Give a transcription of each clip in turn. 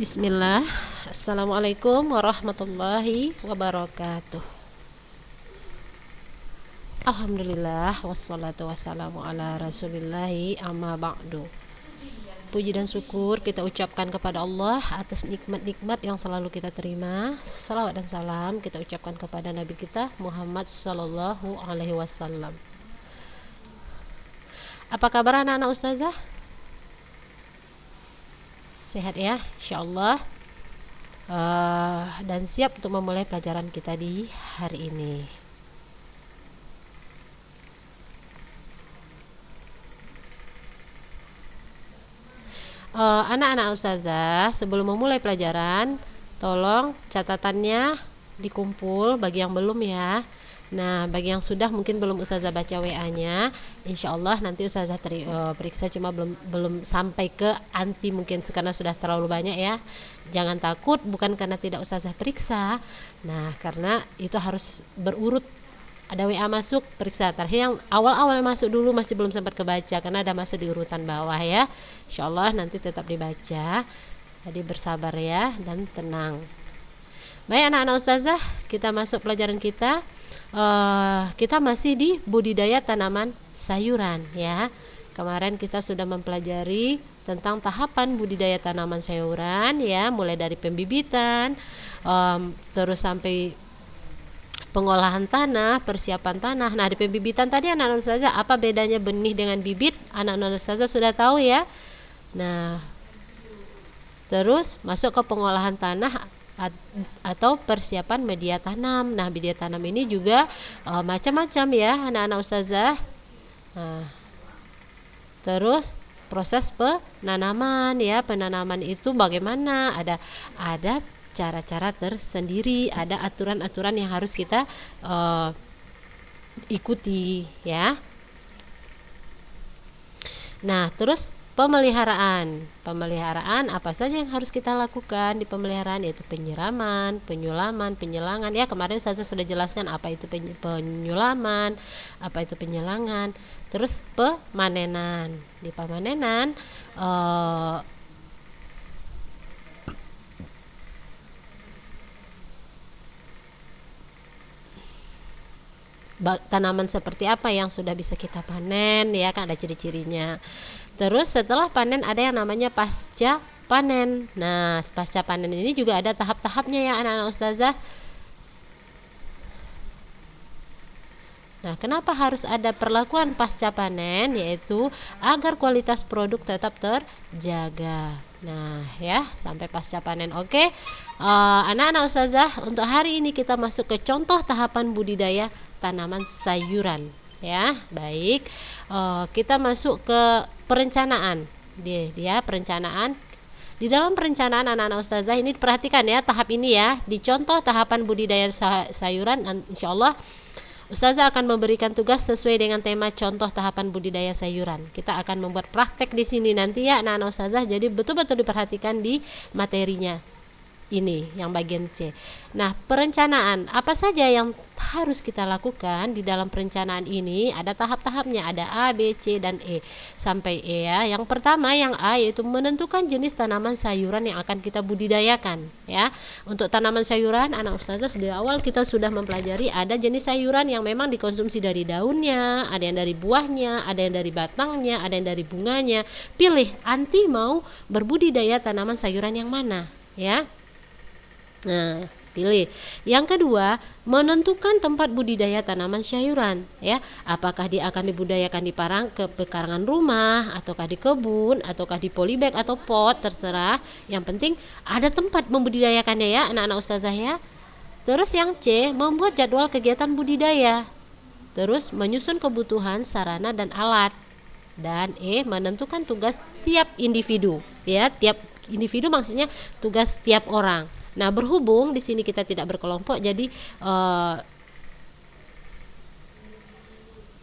Bismillah. Assalamualaikum warahmatullahi wabarakatuh. Alhamdulillah wassalatu wassalamu ala rasulillahi amma ba'du. Puji dan syukur kita ucapkan kepada Allah atas nikmat-nikmat yang selalu kita terima. Salawat dan salam kita ucapkan kepada Nabi kita Muhammad sallallahu alaihi wasallam. Apa kabar anak-anak ustazah? Sehat ya, insyaallah. Dan siap untuk memulai pelajaran kita di hari ini. Anak-anak ustazah, sebelum memulai pelajaran, tolong catatannya dikumpul bagi yang belum ya. Nah, bagi yang sudah mungkin belum ustazah baca WA-nya, insyaallah nanti ustazah periksa, cuma belum sampai ke anti mungkin karena sudah terlalu banyak ya. Jangan takut, bukan karena tidak ustazah periksa. Nah, karena itu harus berurut. Ada WA masuk, periksa. Terakhir yang awal-awal masuk dulu masih belum sempat kebaca karena ada masuk di urutan bawah ya. Insyaallah nanti tetap dibaca. Jadi bersabar ya dan tenang. Baik anak-anak ustazah, kita masuk pelajaran kita. Kita masih di budidaya tanaman sayuran ya. Kemarin kita sudah mempelajari tentang tahapan budidaya tanaman sayuran ya, mulai dari pembibitan, terus sampai pengolahan tanah, persiapan tanah. Nah, di pembibitan tadi anak-anak ustazah, apa bedanya benih dengan bibit? Anak-anak ustazah sudah tahu ya. Nah, terus masuk ke pengolahan tanah atau persiapan media tanam. Nah, media tanam ini juga macam-macam ya anak-anak ustazah. Nah, terus proses penanaman ya, penanaman itu bagaimana? Ada cara-cara tersendiri, ada aturan-aturan yang harus kita ikuti ya. Nah, terus pemeliharaan apa saja yang harus kita lakukan di pemeliharaan, yaitu penyiraman, penyulaman, penyelangan ya. Kemarin saya sudah jelaskan apa itu penyulaman, apa itu penyelangan. Terus pemanenan. Di pemanenan tanaman seperti apa yang sudah bisa kita panen ya, kan ada ciri-cirinya. Terus setelah panen ada yang namanya pasca panen. Nah, pasca panen ini juga ada tahap-tahapnya ya anak-anak ustazah. Nah, kenapa harus ada perlakuan pasca panen? Yaitu agar kualitas produk tetap terjaga. Nah, ya, sampai pasca panen. Oke, anak-anak ustazah, untuk hari ini kita masuk ke contoh tahapan budidaya tanaman sayuran. Ya, baik. Kita masuk ke perencanaan. Dia perencanaan. Di dalam perencanaan anak-anak ustazah ini perhatikan ya tahap ini ya. Di contoh tahapan budidaya sayuran, insyaallah ustazah akan memberikan tugas sesuai dengan tema contoh tahapan budidaya sayuran. Kita akan membuat praktek di sini nanti ya anak-anak ustazah. Jadi betul-betul diperhatikan di materinya. Ini yang bagian C. Nah, perencanaan apa saja yang harus kita lakukan di dalam perencanaan ini? Ada tahap-tahapnya, ada A, B, C, dan E sampai E ya. Yang pertama yang A yaitu menentukan jenis tanaman sayuran yang akan kita budidayakan ya. Untuk tanaman sayuran anak ustazah dari awal kita sudah mempelajari ada jenis sayuran yang memang dikonsumsi dari daunnya, ada yang dari buahnya, ada yang dari batangnya, ada yang dari bunganya. Pilih anti mau berbudidaya tanaman sayuran yang mana ya. Nah, pilih. Yang kedua, menentukan tempat budidaya tanaman sayuran ya. Apakah dia akan dibudidayakan di pekarangan rumah, ataukah di kebun, ataukah di polybag atau pot, terserah. Yang penting ada tempat membudidayakannya ya anak-anak ustazah ya. Terus yang C, membuat jadwal kegiatan budidaya. Terus menyusun kebutuhan sarana dan alat. Dan E, menentukan tugas tiap individu ya. Tiap individu maksudnya tugas tiap orang. Nah, berhubung di sini kita tidak berkelompok, jadi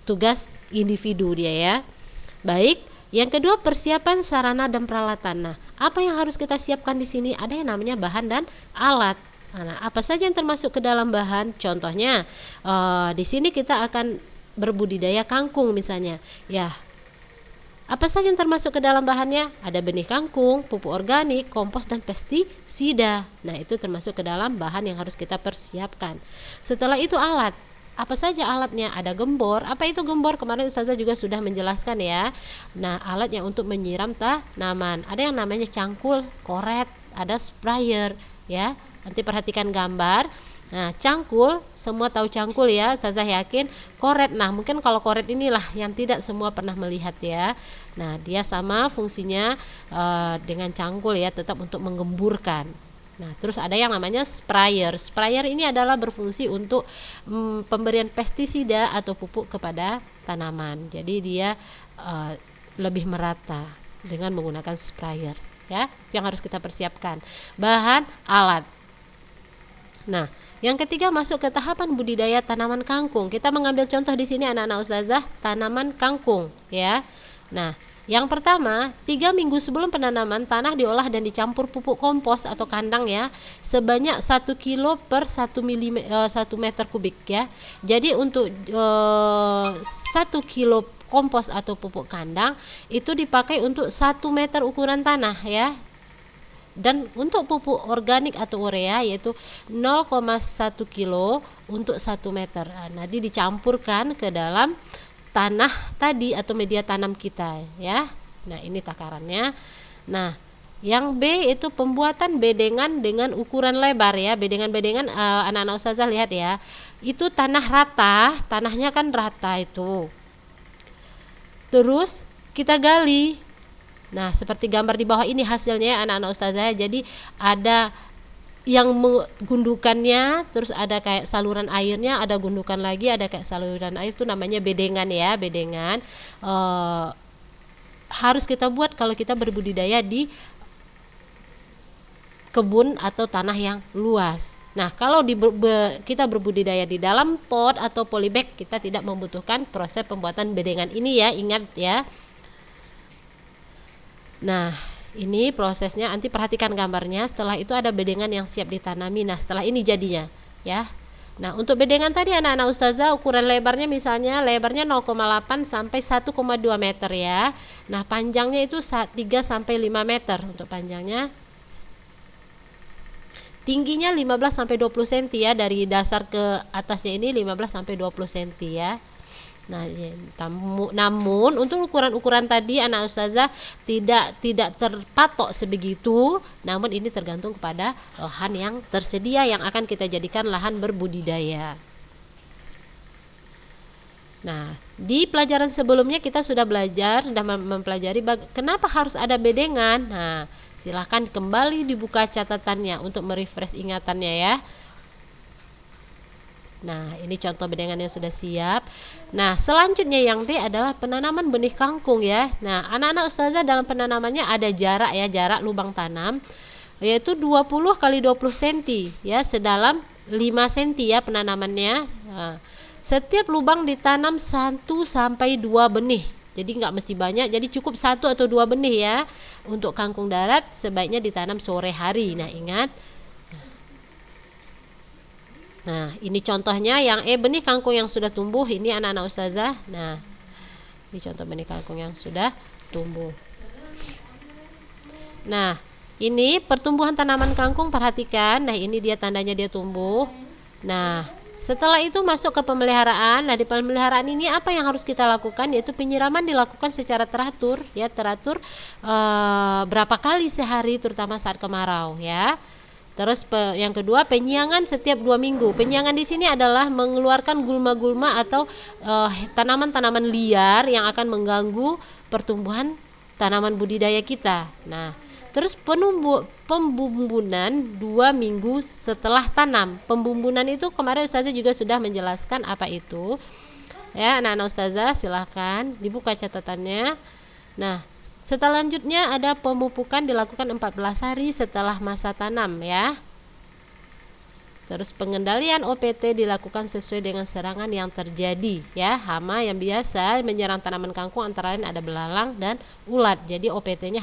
tugas individu dia ya. Baik, yang kedua persiapan sarana dan peralatan. Nah, apa yang harus kita siapkan di sini? Ada yang namanya bahan dan alat. Nah, apa saja yang termasuk ke dalam bahan? Contohnya, di sini kita akan berbudidaya kangkung misalnya. Ya, Apa saja yang termasuk ke dalam bahannya? Ada benih kangkung, pupuk organik, kompos, dan pestisida. Nah, itu termasuk ke dalam bahan yang harus kita persiapkan. Setelah itu alat. Apa saja alatnya? Ada gembor. Apa itu gembor? Kemarin Ustazah juga sudah menjelaskan ya. Nah, alatnya untuk menyiram tanaman. Ada yang namanya cangkul, koret, ada sprayer ya. Nanti perhatikan gambar. Nah, cangkul, semua tahu cangkul ya, Ustazah yakin. Koret, nah mungkin kalau koret inilah yang tidak semua pernah melihat ya. Nah, dia sama fungsinya dengan cangkul ya, tetap untuk menggemburkan. Nah, terus ada yang namanya sprayer. Sprayer ini adalah berfungsi untuk pemberian pestisida atau pupuk kepada tanaman. Jadi dia lebih merata dengan menggunakan sprayer ya. Itu yang harus kita persiapkan. Bahan, alat. Nah, yang ketiga masuk ke tahapan budidaya tanaman kangkung. Kita mengambil contoh di sini anak-anak Ustazah, tanaman kangkung ya. Nah, yang pertama, 3 minggu sebelum penanaman, tanah diolah dan dicampur pupuk kompos atau kandang ya, sebanyak 1 kilo per 1 meter kubik ya. Jadi untuk 1 kilo kompos atau pupuk kandang itu dipakai untuk 1 meter ukuran tanah ya. Dan untuk pupuk organik atau urea yaitu 0,1 kilo untuk 1 meter. Nah, dicampurkan ke dalam tanah tadi atau media tanam kita ya. Nah, ini takarannya. Nah, yang B itu pembuatan bedengan dengan ukuran lebar ya. Bedengan-bedengan anak-anak Ustazah lihat ya. Itu tanah rata, tanahnya kan rata itu. Terus kita gali. Nah, seperti gambar di bawah ini hasilnya anak-anak Ustazah. Jadi ada yang gundukannya, terus ada kayak saluran airnya, ada gundukan lagi, ada kayak saluran air, itu namanya bedengan ya. Bedengan harus kita buat kalau kita berbudidaya di kebun atau tanah yang luas. Nah, kalau kita berbudidaya di dalam pot atau polybag, kita tidak membutuhkan proses pembuatan bedengan ini ya, ingat ya. Nah, ini prosesnya, nanti perhatikan gambarnya. Setelah itu ada bedengan yang siap ditanami. Nah, setelah ini jadinya ya. Nah, untuk bedengan tadi anak-anak Ustazah ukuran lebarnya misalnya lebarnya 0,8 sampai 1,2 meter ya. Nah, panjangnya itu 3 sampai 5 meter untuk panjangnya. Tingginya 15 sampai 20 cm ya, dari dasar ke atasnya ini 15 sampai 20 cm ya. Nah, namun untuk ukuran-ukuran tadi anak Ustazah tidak terpatok sebegitu, namun ini tergantung kepada lahan yang tersedia yang akan kita jadikan lahan berbudidaya. Nah, di pelajaran sebelumnya kita sudah belajar dan mempelajari kenapa harus ada bedengan. Nah, silahkan kembali dibuka catatannya untuk merefresh ingatannya ya. Nah, ini contoh bedengan yang sudah siap. Nah, selanjutnya yang D adalah penanaman benih kangkung ya. Nah, anak-anak Ustazah dalam penanamannya ada jarak ya, jarak lubang tanam yaitu 20 kali 20 cm ya, sedalam 5 cm ya penanamannya. Nah, setiap lubang ditanam 1 sampai 2 benih. Jadi nggak mesti banyak, jadi cukup 1 atau 2 benih ya. Untuk kangkung darat sebaiknya ditanam sore hari. Nah, ingat. Nah, ini contohnya yang benih kangkung yang sudah tumbuh, ini anak-anak Ustazah. Nah, ini contoh benih kangkung yang sudah tumbuh. Nah, ini pertumbuhan tanaman kangkung, perhatikan. Nah, ini dia tandanya dia tumbuh. Nah, setelah itu masuk ke pemeliharaan. Nah, di pemeliharaan ini apa yang harus kita lakukan? Yaitu penyiraman dilakukan secara teratur ya, teratur berapa kali sehari terutama saat kemarau ya. Terus yang kedua, penyiangan setiap 2 minggu. Penyiangan di sini adalah mengeluarkan gulma-gulma atau tanaman-tanaman liar yang akan mengganggu pertumbuhan tanaman budidaya kita. Nah, terus pembumbunan 2 minggu setelah tanam. Pembumbunan itu kemarin Ustazah juga sudah menjelaskan apa itu. Ya, anak-anak Ustazah silahkan dibuka catatannya. Nah, selanjutnya ada pemupukan dilakukan 14 hari setelah masa tanam ya. Terus pengendalian OPT dilakukan sesuai dengan serangan yang terjadi ya. Hama yang biasa menyerang tanaman kangkung antara lain ada belalang dan ulat. Jadi OPT-nya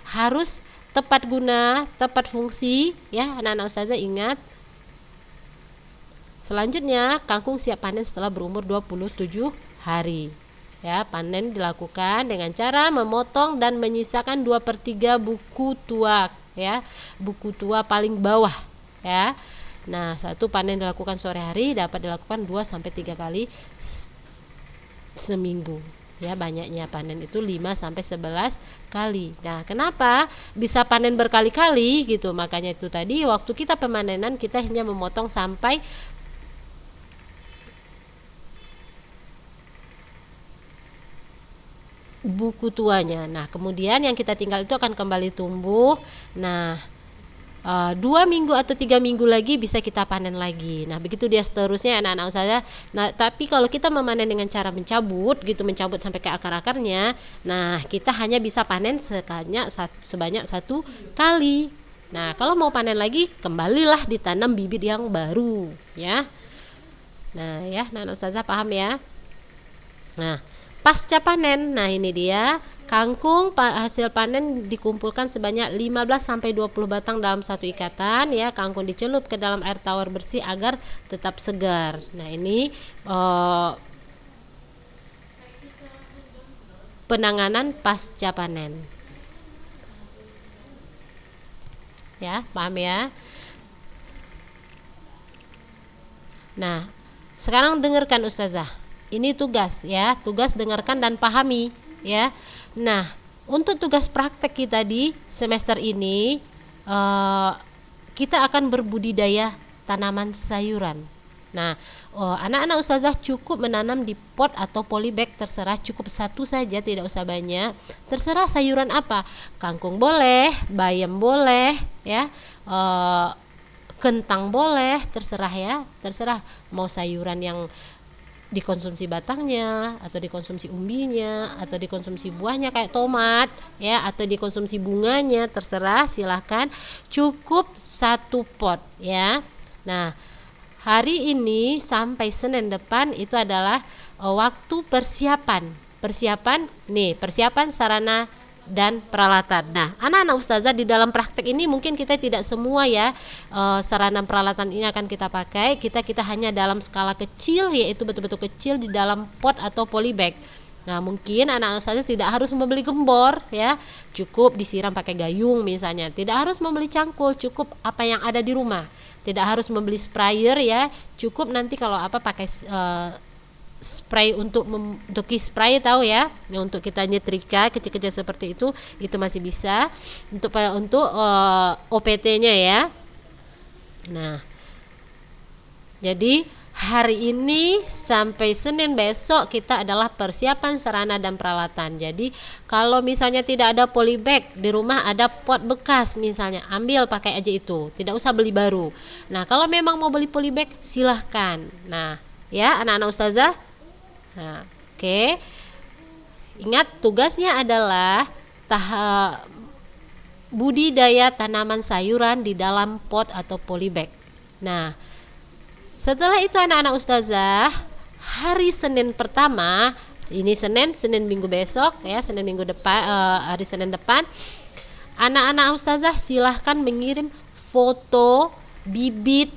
harus tepat guna, tepat fungsi ya. Anak-anak Ustazah ingat. Selanjutnya kangkung siap panen setelah berumur 27 hari. Ya, panen dilakukan dengan cara memotong dan menyisakan 2/3 buku tua, ya, buku tua paling bawah, ya. Nah, satu panen dilakukan sore hari dapat dilakukan 2 sampai 3 kali seminggu. Ya, banyaknya panen itu 5 sampai 11 kali. Nah, kenapa bisa panen berkali-kali gitu? Makanya itu tadi waktu kita pemanenan kita hanya memotong sampai buku tuanya. Nah, kemudian yang kita tinggal itu akan kembali tumbuh. Nah, 2 minggu atau 3 minggu lagi bisa kita panen lagi. Nah, begitu dia seterusnya anak-anak usaha. Nah, tapi kalau kita memanen dengan cara mencabut gitu, mencabut sampai ke akar-akarnya, nah kita hanya bisa panen sebanyak 1 kali. Nah, kalau mau panen lagi, kembalilah ditanam bibit yang baru, ya. Nah, ya, anak-anak usaha paham ya? Nah, pasca panen, nah ini dia kangkung hasil panen dikumpulkan sebanyak 15 sampai 20 batang dalam satu ikatan, ya. Kangkung dicelup ke dalam air tawar bersih agar tetap segar. Nah, ini penanganan pasca panen. Ya, paham ya? Nah, sekarang dengarkan Ustazah. Ini tugas, ya. Tugas dengarkan dan pahami, ya. Nah, untuk tugas praktek kita di semester ini, kita akan berbudidaya tanaman sayuran. Nah, anak-anak Ustazah cukup menanam di pot atau polybag, terserah, cukup satu saja, tidak usah banyak. Terserah sayuran apa, kangkung boleh, bayam boleh, ya, kentang boleh, terserah, ya, terserah mau sayuran yang dikonsumsi batangnya atau dikonsumsi umbinya atau dikonsumsi buahnya kayak tomat, ya, atau dikonsumsi bunganya, terserah, silahkan. Cukup satu pot, ya. Nah, hari ini sampai Senin depan itu adalah waktu persiapan sarana dan peralatan. Nah, anak-anak ustazah di dalam praktek ini mungkin kita tidak semua, ya, sarana peralatan ini akan kita pakai. Kita hanya dalam skala kecil, yaitu betul-betul kecil di dalam pot atau polybag. Nah, mungkin anak ustazah tidak harus membeli gembor, ya, cukup disiram pakai gayung misalnya. Tidak harus membeli cangkul, cukup apa yang ada di rumah. Tidak harus membeli sprayer, ya, cukup nanti kalau apa pakai spray untuk spray, tahu ya, untuk kita nyetrika kecil-kecil seperti itu masih bisa untuk OPT-nya, ya. Nah, jadi hari ini sampai Senin besok kita adalah persiapan sarana dan peralatan. Jadi kalau misalnya tidak ada polybag di rumah, ada pot bekas misalnya, ambil pakai aja itu, tidak usah beli baru. Nah, kalau memang mau beli polybag silahkan. Nah, ya, anak-anak ustazah. Nah, oke. Ingat, tugasnya adalah budidaya tanaman sayuran di dalam pot atau polybag. Nah, setelah itu anak-anak ustazah, hari Senin pertama, ini Senin Minggu besok, ya, Senin minggu depan, hari Senin depan, anak-anak ustazah silahkan mengirim foto bibit,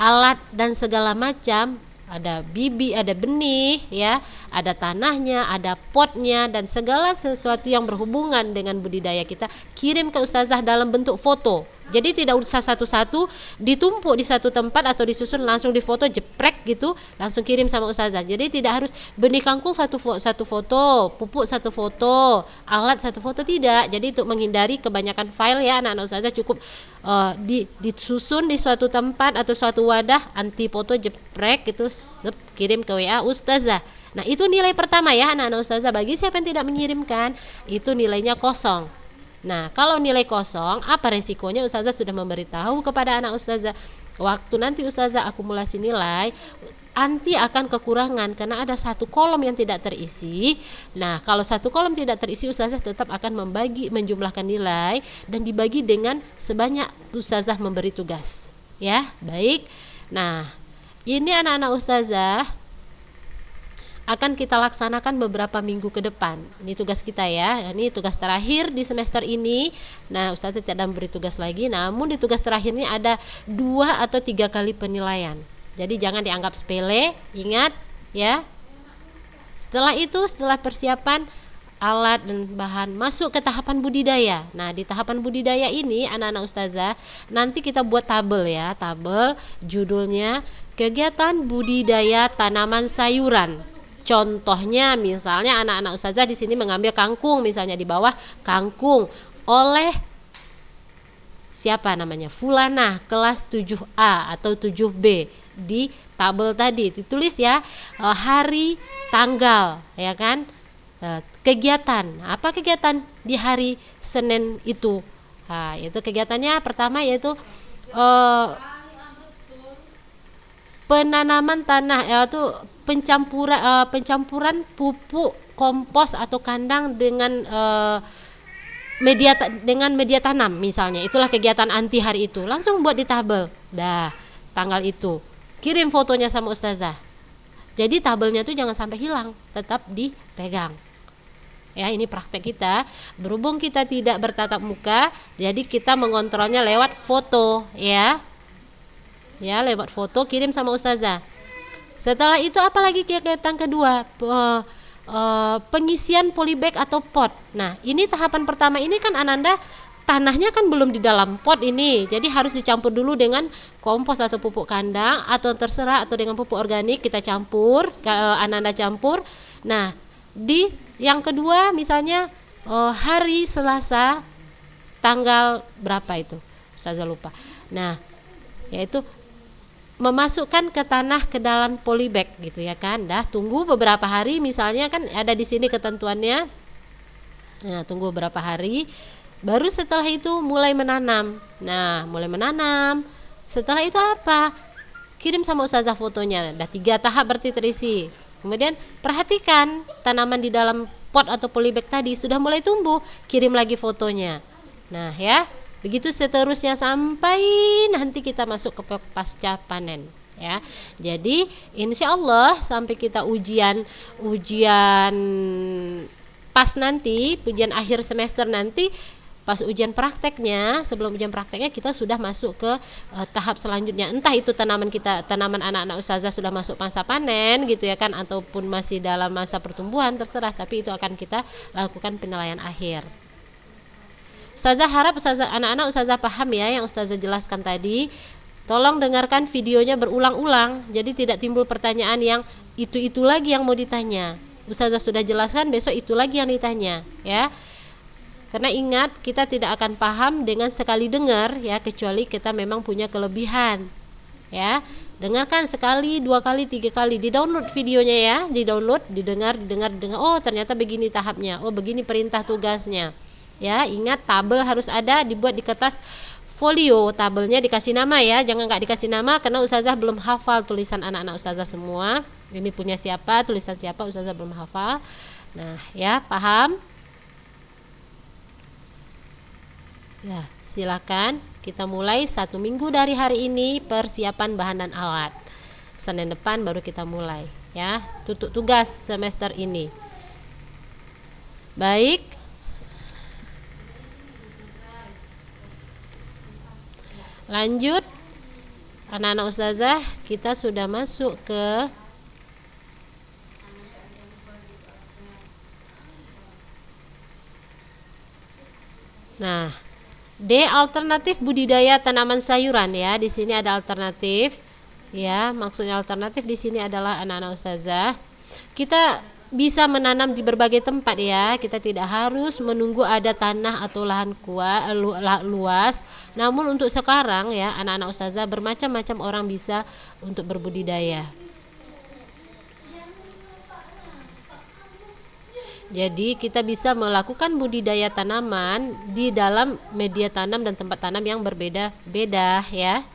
alat dan segala macam. Ada bibit, ada benih, ya, ada tanahnya, ada potnya, dan segala sesuatu yang berhubungan dengan budidaya kita kirim ke ustazah dalam bentuk foto. Jadi tidak usah satu-satu ditumpuk di satu tempat atau disusun, langsung difoto jeprek gitu, langsung kirim sama ustazah. Jadi tidak harus benih kangkung satu foto, pupuk satu foto, alat satu foto, tidak. Jadi untuk menghindari kebanyakan file, ya, anak-anak ustazah cukup disusun di suatu tempat atau suatu wadah, anti foto jeprek gitu, kirim ke WA ustazah. Nah, itu nilai pertama, ya, anak-anak ustazah. Bagi siapa yang tidak mengirimkan, itu nilainya kosong. Nah, kalau nilai kosong, apa resikonya? Ustazah sudah memberitahu kepada anak ustazah. Waktu nanti ustazah akumulasi nilai, nanti akan kekurangan karena ada satu kolom yang tidak terisi. Nah, kalau satu kolom tidak terisi, ustazah tetap akan menjumlahkan nilai dan dibagi dengan sebanyak ustazah memberi tugas. Ya, baik. Nah, ini anak-anak ustazah akan kita laksanakan beberapa minggu ke depan. Ini tugas kita, ya. Ini tugas terakhir di semester ini. Nah, ustazah tidak memberi tugas lagi, namun di tugas terakhir ini ada 2 atau 3 kali penilaian. Jadi jangan dianggap sepele. Ingat, ya, Setelah persiapan alat dan bahan, masuk ke tahapan budidaya. Nah, di tahapan budidaya ini anak-anak ustazah nanti kita buat tabel ya. Tabel judulnya kegiatan budidaya tanaman sayuran. Contohnya misalnya anak-anak ustazah di sini mengambil kangkung, misalnya di bawah kangkung oleh siapa namanya? Fulanah kelas 7A atau 7B. Di tabel tadi ditulis ya hari, tanggal, ya kan? Kegiatan. Apa kegiatan di hari Senin itu? Nah, itu kegiatannya pertama yaitu penanaman tanah, yaitu pencampuran pupuk kompos atau kandang dengan media tanam misalnya. Itulah kegiatan anti hari itu. Langsung buat di tabel. Dah, tanggal itu. Kirim fotonya sama ustazah. Jadi tabelnya tuh jangan sampai hilang, tetap dipegang. Ya, ini praktek kita. Berhubung kita tidak bertatap muka, jadi kita mengontrolnya lewat foto, ya. Ya, lewat foto kirim sama ustazah. Setelah itu apalagi kegiatan kedua? Pengisian polybag atau pot. Nah, ini tahapan pertama ini kan Ananda tanahnya kan belum di dalam pot ini, jadi harus dicampur dulu dengan kompos atau pupuk kandang atau terserah, atau dengan pupuk organik kita campur, Ananda campur. Nah, di yang kedua misalnya hari Selasa tanggal berapa itu? Ustazah lupa. Nah, yaitu memasukkan ke tanah ke dalam polybag gitu ya kan. Dah tunggu beberapa hari, misalnya kan ada di sini ketentuannya. Nah, tunggu beberapa hari, baru setelah itu mulai menanam. Nah, mulai menanam. Setelah itu apa? Kirim sama ustazah fotonya. Dah 3 tahap berarti terisi. Kemudian perhatikan tanaman di dalam pot atau polybag tadi sudah mulai tumbuh, kirim lagi fotonya. Nah, ya. Begitu seterusnya sampai nanti kita masuk ke pasca panen, ya. Jadi insya Allah sampai kita ujian pas nanti, ujian akhir semester nanti, pas ujian prakteknya, sebelum ujian prakteknya kita sudah masuk ke tahap selanjutnya. Entah itu tanaman anak-anak ustazah sudah masuk masa panen gitu ya kan, ataupun masih dalam masa pertumbuhan, terserah, tapi itu akan kita lakukan penilaian akhir. Ustazah harap anak-anak ustazah paham ya yang ustazah jelaskan tadi. Tolong dengarkan videonya berulang-ulang, jadi tidak timbul pertanyaan yang itu lagi yang mau ditanya. Ustazah sudah jelaskan, besok itu lagi yang ditanya, ya. Karena ingat, kita tidak akan paham dengan sekali dengar, ya, kecuali kita memang punya kelebihan, ya. Dengarkan sekali, 2 kali, 3 kali, di-download videonya ya, di-download, didengar. Oh, ternyata begini tahapnya. Oh, begini perintah tugasnya. Ya, ingat tabel harus ada, dibuat di kertas folio, tabelnya dikasih nama ya, jangan nggak dikasih nama karena ustazah belum hafal tulisan anak-anak ustazah semua. Ini punya siapa, tulisan siapa, ustazah belum hafal. Nah, ya, paham? Ya, silakan kita mulai 1 minggu dari hari ini persiapan bahan dan alat. Senin depan baru kita mulai, ya. Tutup tugas semester ini. Baik. Lanjut, anak-anak ustazah, kita sudah masuk ke D, alternatif budidaya tanaman sayuran ya. Di sini ada alternatif. Ya, maksudnya alternatif di sini adalah anak-anak ustazah, kita bisa menanam di berbagai tempat ya. Kita tidak harus menunggu ada tanah atau lahan luas. Namun untuk sekarang ya, anak-anak ustazah, bermacam-macam orang bisa untuk berbudidaya. Jadi kita bisa melakukan budidaya tanaman di dalam media tanam dan tempat tanam yang berbeda-beda ya.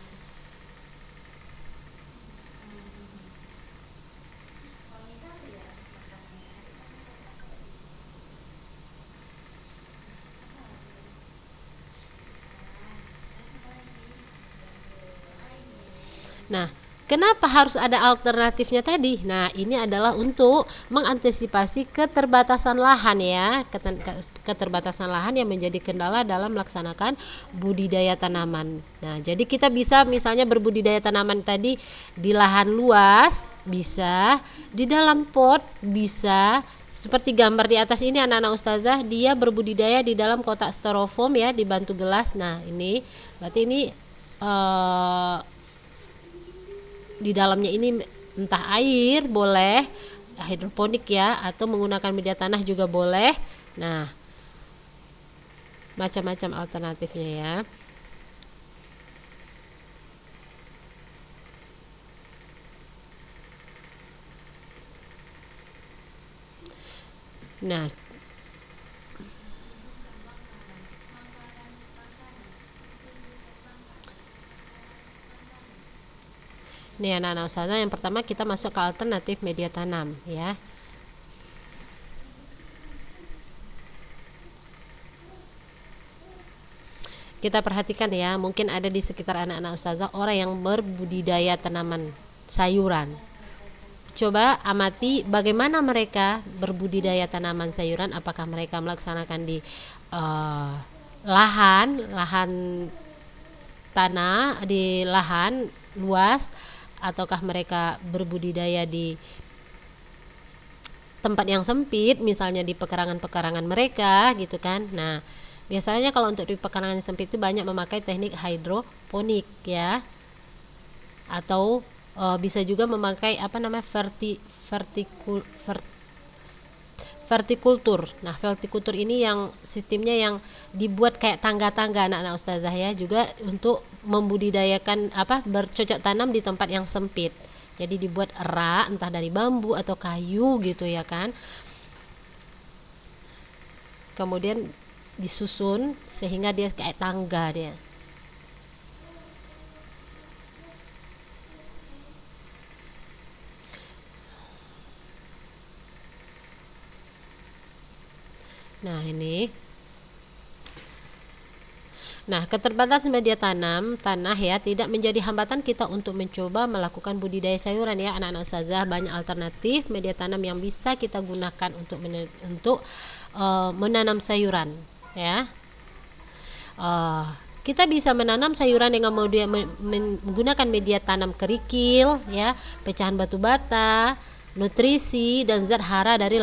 Nah, kenapa harus ada alternatifnya tadi? Nah, ini adalah untuk mengantisipasi keterbatasan lahan ya, keterbatasan lahan yang menjadi kendala dalam melaksanakan budidaya tanaman. Nah, jadi kita bisa misalnya berbudidaya tanaman tadi di lahan luas, bisa, di dalam pot bisa. Seperti gambar di atas ini anak-anak ustazah, dia berbudidaya di dalam kotak styrofoam ya, dibantu gelas. Nah ini berarti ini di dalamnya ini entah air boleh, hidroponik ya, atau menggunakan media tanah juga boleh. Nah macam-macam alternatifnya ya. Nah ini anak-anak ustazah, yang pertama kita masuk ke alternatif media tanam ya. Kita perhatikan ya, mungkin ada di sekitar anak-anak ustazah orang yang berbudidaya tanaman sayuran. Coba amati bagaimana mereka berbudidaya tanaman sayuran. Apakah mereka melaksanakan di lahan tanah, di lahan luas, ataukah mereka berbudidaya di tempat yang sempit, misalnya di pekarangan-pekarangan mereka gitu kan. Nah biasanya kalau untuk di pekarangan sempit itu banyak memakai teknik hidroponik ya, atau bisa juga memakai vertikultur. Nah vertikultur ini yang sistemnya yang dibuat kayak tangga-tangga anak-anak ustazah ya, juga untuk membudidayakan bercocok tanam di tempat yang sempit. Jadi dibuat rak entah dari bambu atau kayu gitu ya kan, kemudian disusun sehingga dia kayak tangga dia. Nah ini, nah keterbatasan media tanah ya tidak menjadi hambatan kita untuk mencoba melakukan budidaya sayuran ya anak-anak ustazah. Banyak alternatif media tanam yang bisa kita gunakan untuk menanam sayuran ya. Kita bisa menanam sayuran dengan menggunakan media tanam kerikil ya, pecahan batu bata, nutrisi dan zat hara dari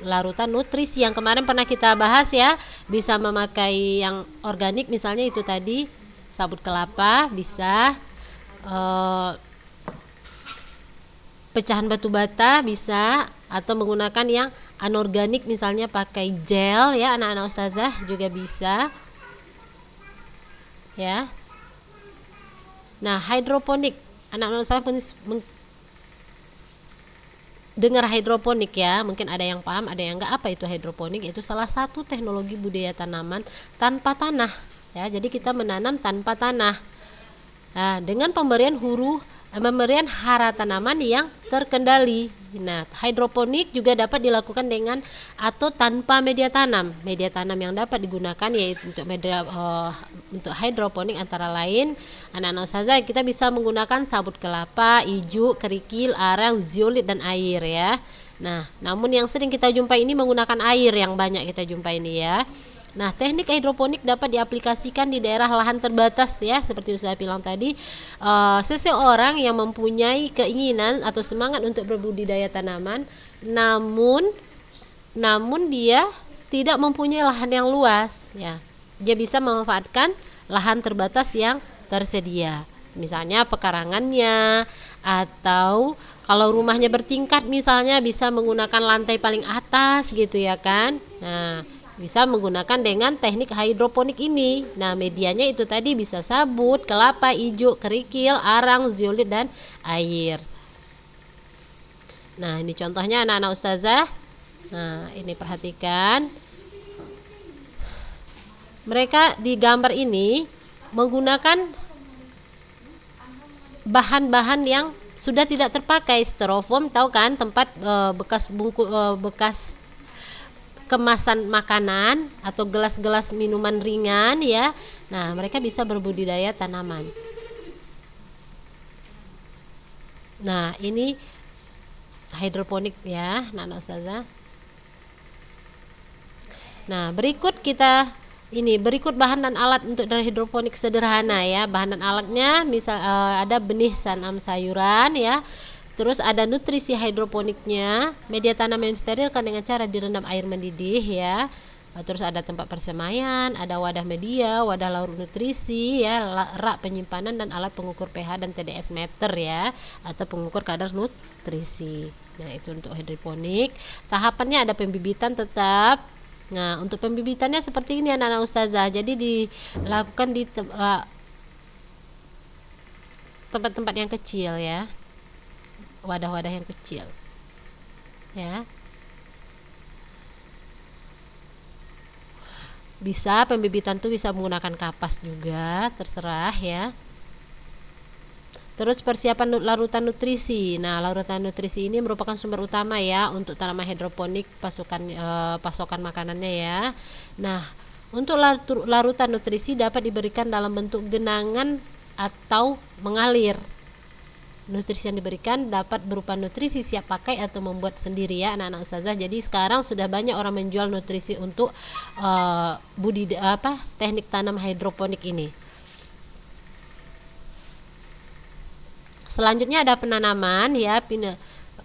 larutan nutrisi yang kemarin pernah kita bahas ya. Bisa memakai yang organik, misalnya itu tadi sabut kelapa bisa, pecahan batu bata bisa, atau menggunakan yang anorganik misalnya pakai gel ya anak-anak ustazah juga bisa ya. Nah hidroponik, anak-anak ustazah dengar hidroponik ya, mungkin ada yang paham ada yang enggak. Apa itu hidroponik? Itu salah satu teknologi budidaya tanaman tanpa tanah ya, jadi kita menanam tanpa tanah. Nah, dengan pemberian hara tanaman yang terkendali. Nah, hidroponik juga dapat dilakukan dengan atau tanpa media tanam. Media tanam yang dapat digunakan yaitu untuk hidroponik antara lain anak-anak ustazah, kita bisa menggunakan sabut kelapa, ijuk, kerikil, arang, zeolit dan air ya. Nah, namun yang sering kita jumpai ini menggunakan air yang banyak kita jumpai ini ya. Nah, teknik hidroponik dapat diaplikasikan di daerah lahan terbatas ya, seperti saya bilang tadi. Seseorang yang mempunyai keinginan atau semangat untuk berbudidaya tanaman, namun dia tidak mempunyai lahan yang luas ya, dia bisa memanfaatkan lahan terbatas yang tersedia, misalnya pekarangannya, atau kalau rumahnya bertingkat misalnya bisa menggunakan lantai paling atas gitu ya kan. Nah, bisa menggunakan dengan teknik hidroponik ini. Nah, medianya itu tadi bisa sabut, kelapa, ijuk, kerikil, arang, zeolit dan air. Nah, ini contohnya anak-anak ustazah. Nah, ini perhatikan. Mereka di gambar ini menggunakan bahan-bahan yang sudah tidak terpakai. Styrofoam, tahu kan, tempat bekas kemasan makanan atau gelas-gelas minuman ringan ya. Nah, mereka bisa berbudidaya tanaman. Nah, ini hidroponik ya, anak-anak ustazah. Nah, berikut bahan dan alat untuk dari hidroponik sederhana ya. Bahan dan alatnya misal ada benih tanam sayuran ya, Terus ada nutrisi hidroponiknya, media tanam yang disterilkan dengan cara direndam air mendidih ya. Terus ada tempat persemaian, ada wadah media, wadah larut nutrisi ya, rak penyimpanan dan alat pengukur pH dan TDS meter ya, atau pengukur kadar nutrisi. Nah, itu untuk hidroponik. Tahapannya ada pembibitan tetap. Nah, untuk pembibitannya seperti ini anak-anak ustazah. Jadi dilakukan di tempat-tempat yang kecil ya. Wadah-wadah yang kecil. Ya. Bisa pembibitan tuh bisa menggunakan kapas juga, terserah ya. Terus persiapan larutan nutrisi. Nah, larutan nutrisi ini merupakan sumber utama ya untuk tanaman hidroponik pasokan makanannya ya. Nah, untuk larutan nutrisi dapat diberikan dalam bentuk genangan atau mengalir. Nutrisi yang diberikan dapat berupa nutrisi siap pakai atau membuat sendiri ya anak-anak ustazah. Jadi sekarang sudah banyak orang menjual nutrisi untuk teknik tanam hidroponik ini. Selanjutnya ada penanaman ya.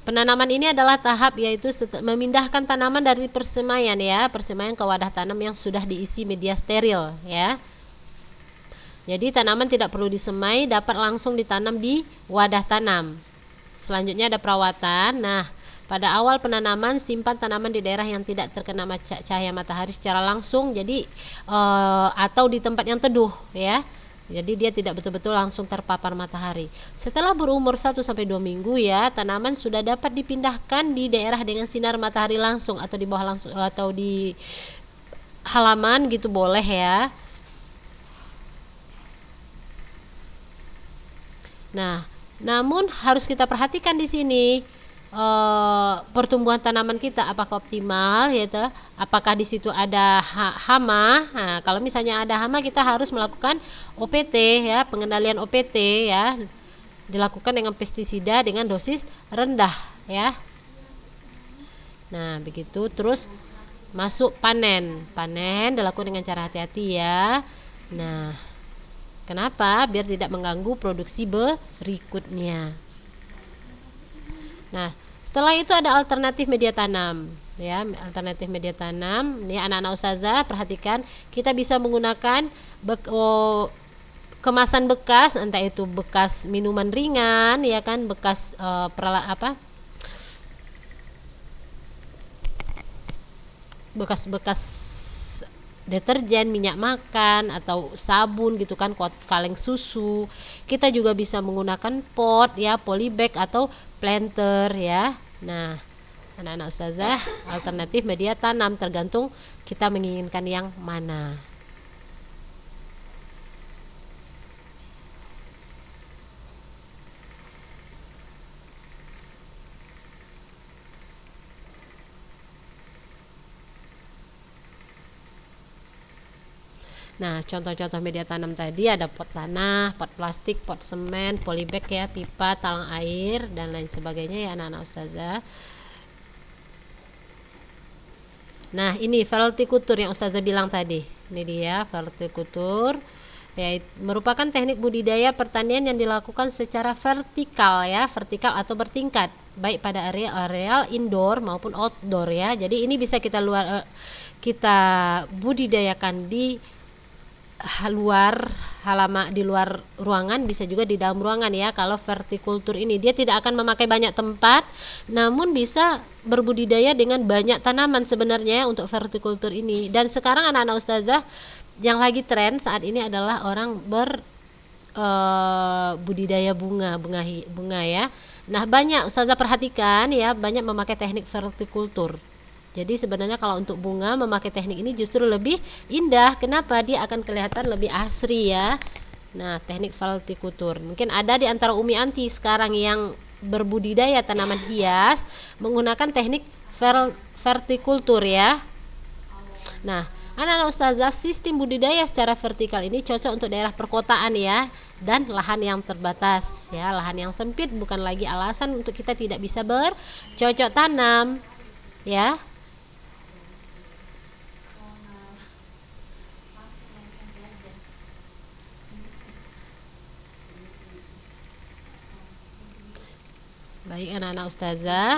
Penanaman ini adalah tahap yaitu memindahkan tanaman dari persemaian ya, persemaian ke wadah tanam yang sudah diisi media steril ya. Jadi tanaman tidak perlu disemai, dapat langsung ditanam di wadah tanam. Selanjutnya ada perawatan. Nah, pada awal penanaman simpan tanaman di daerah yang tidak terkena cahaya matahari secara langsung, jadi atau di tempat yang teduh ya. Jadi dia tidak betul-betul langsung terpapar matahari. Setelah berumur 1-2 minggu ya, tanaman sudah dapat dipindahkan di daerah dengan sinar matahari langsung atau di bawah langsung atau di halaman gitu boleh ya. Nah, namun harus kita perhatikan di sini pertumbuhan tanaman kita apakah optimal gitu, apakah di situ ada hama. Nah, kalau misalnya ada hama kita harus melakukan OPT ya, pengendalian OPT ya, dilakukan dengan pestisida dengan dosis rendah ya. Nah, begitu. Terus masuk panen dilakukan dengan cara hati-hati ya. Nah, kenapa? Biar tidak mengganggu produksi berikutnya. Nah, setelah itu ada alternatif media tanam ya, alternatif media tanam. Nih anak-anak ustazah perhatikan, kita bisa menggunakan kemasan bekas, entah itu bekas minuman ringan ya kan, bekas bekas deterjen, minyak makan atau sabun gitu kan, kaleng susu. Kita juga bisa menggunakan pot ya, polybag atau planter ya. Nah, anak-anak ustazah, alternatif media tanam tergantung kita menginginkan yang mana. Nah, contoh-contoh media tanam tadi ada pot tanah, pot plastik, pot semen, polybag ya, pipa, talang air, dan lain sebagainya ya anak-anak ustazah. Nah, ini vertikultur yang ustazah bilang tadi. Ini dia vertikultur, yaitu merupakan teknik budidaya pertanian yang dilakukan secara vertikal ya, vertikal atau bertingkat, baik pada area indoor maupun outdoor ya. Jadi ini bisa kita budidayakan di luar halaman, di luar ruangan, bisa juga di dalam ruangan ya. Kalau vertikultur ini dia tidak akan memakai banyak tempat, namun bisa berbudidaya dengan banyak tanaman sebenarnya untuk vertikultur ini. Dan sekarang anak-anak ustazah yang lagi tren saat ini adalah orang budidaya bunga ya. Nah, banyak ustazah perhatikan ya, banyak memakai teknik vertikultur. Jadi sebenarnya kalau untuk bunga memakai teknik ini justru lebih indah. Kenapa? Dia akan kelihatan lebih asri ya. Nah, teknik vertikultur. Mungkin ada di antara Umi Anti sekarang yang berbudidaya tanaman hias menggunakan teknik vertikultur ya. Nah, anak-anak ustazah, sistem budidaya secara vertikal ini cocok untuk daerah perkotaan ya, dan lahan yang terbatas ya. Lahan yang sempit bukan lagi alasan untuk kita tidak bisa bercocok tanam ya. Baik anak-anak ustazah,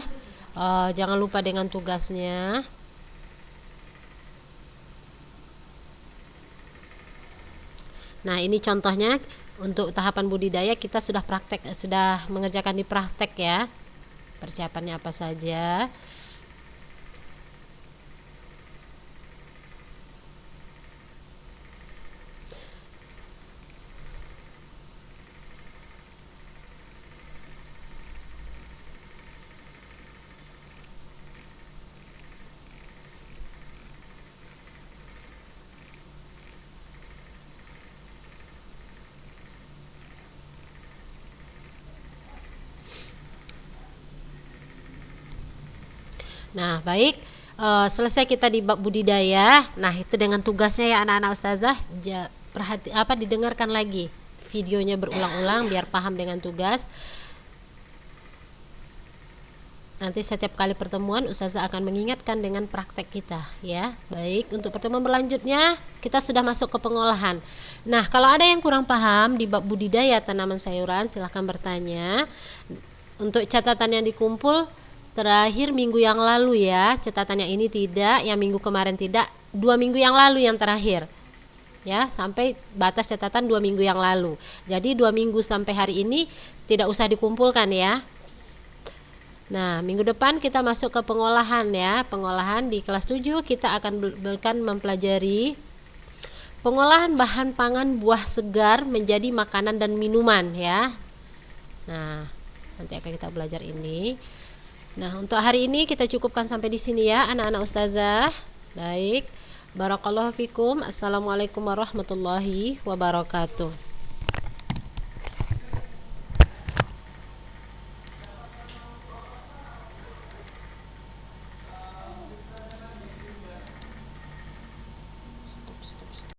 jangan lupa dengan tugasnya. Nah, ini contohnya untuk tahapan budidaya kita sudah mengerjakan di praktek ya. Persiapannya apa saja? Nah, baik. Selesai kita di bab budidaya. Nah, itu dengan tugasnya ya anak-anak ustazah, didengarkan lagi videonya berulang-ulang biar paham dengan tugas. Nanti setiap kali pertemuan ustazah akan mengingatkan dengan praktek kita ya. Baik, untuk pertemuan berlanjutnya kita sudah masuk ke pengolahan. Nah, kalau ada yang kurang paham di bab budidaya tanaman sayuran, silahkan bertanya. Untuk catatan yang dikumpul terakhir minggu yang lalu ya, catatannya ini tidak, yang minggu kemarin tidak, 2 minggu yang lalu yang terakhir ya, sampai batas catatan 2 minggu yang lalu. Jadi 2 minggu sampai hari ini tidak usah dikumpulkan ya. Nah, minggu depan kita masuk ke pengolahan ya. Pengolahan di kelas 7 kita akan mempelajari pengolahan bahan pangan buah segar menjadi makanan dan minuman ya. Nah, nanti akan kita belajar ini. Nah, untuk hari ini kita cukupkan sampai di sini ya anak-anak ustazah. Baik. Barakallahu fikum. Assalamualaikum warahmatullahi wabarakatuh.